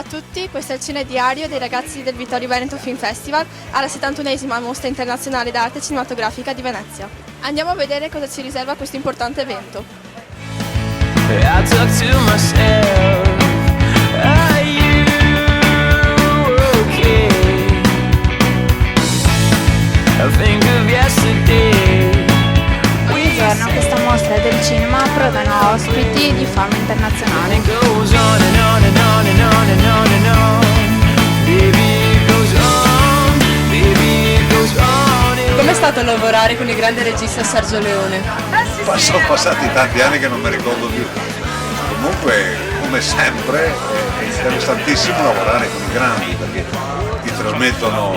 a tutti, questo è il Cine Diario dei ragazzi del Vittorio Veneto Film Festival alla 71esima Mostra Internazionale d'Arte Cinematografica di Venezia. Andiamo a vedere cosa ci riserva questo importante evento. I talk to myself, are you okay? I think of yesterday. Ogni giorno questa mostra del cinema approdano ospiti di fama internazionale. It goes on and on and on and on and on and on. Baby, it goes on, baby, it goes on. Com'è stato lavorare con il grande regista Sergio Leone? Sono passati tanti anni che non mi ricordo più. Comunque, come sempre, è interessantissimo lavorare con i grandi perché ti trasmettono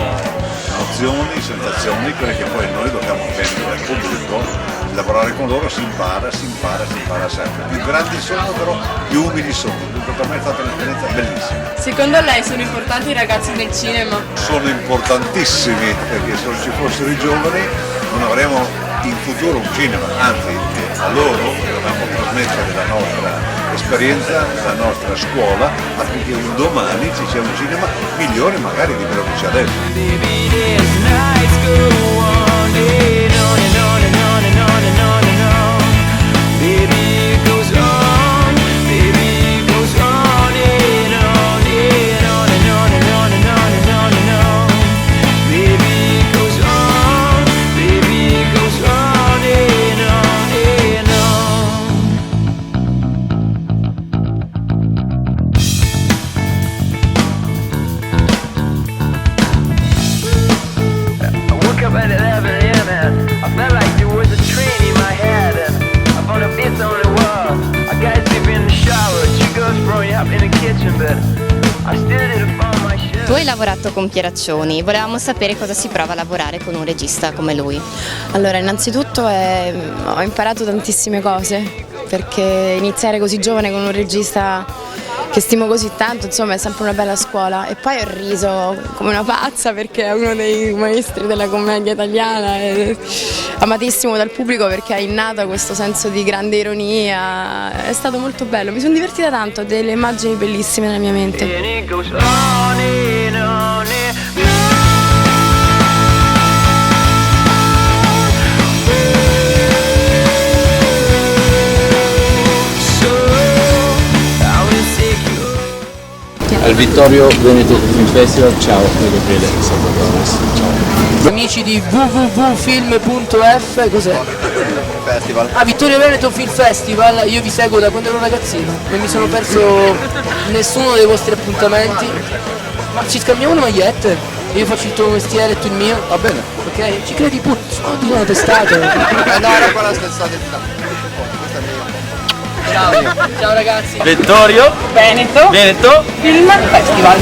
emozioni, sensazioni, quelle che poi noi dobbiamo prendere dal pubblico. Lavorare con loro si impara sempre. Più grandi sono, però più umili sono. Dunque per me è stata un'esperienza bellissima. Secondo lei sono importanti i ragazzi nel cinema? Sono importantissimi perché se non ci fossero i giovani non avremo in futuro un cinema, anzi a loro dobbiamo trasmettere la nostra esperienza, la nostra scuola, affinché un domani ci sia un cinema migliore magari di quello che c'è adesso. Baby, these nights go on and on and on and on and on and on and on. Baby, it goes on, baby, it goes on and on and on and on and on and on and on and on. Baby, it goes on, baby, it goes on and on and on. I woke up at 11 a.m. and I felt like there was a train in my head and I found a bit on the wall. I got sleep in the shower, two girls throwing up in the kitchen, but I still didn't find my shit. Tu hai lavorato con Pieraccioni, volevamo sapere cosa si prova a lavorare con un regista come lui. Allora, innanzitutto ho imparato tantissime cose, perché iniziare così giovane con un regista che stimo così tanto, insomma, è sempre una bella scuola. E poi ho riso come una pazza perché è uno dei maestri della commedia italiana, è amatissimo dal pubblico perché ha innato questo senso di grande ironia. È stato molto bello, mi sono divertita tanto, ho delle immagini bellissime nella mia mente. And it goes on and on and Al Vittorio Veneto Film Festival, ciao, io Gabriele Salvatore, ciao. Amici di www.film.f, cos'è? Festival. Ah, Vittorio Veneto Film Festival, io vi seguo da quando ero ragazzino, non mi sono perso nessuno dei vostri appuntamenti. Ma ci scambiamo le magliette? Io faccio il tuo mestiere e tu il mio? Va bene. Ok? Ci credi pure? Sono di una testata. No, era quella stessa. Ciao, ciao ragazzi. Vittorio Veneto Film Festival.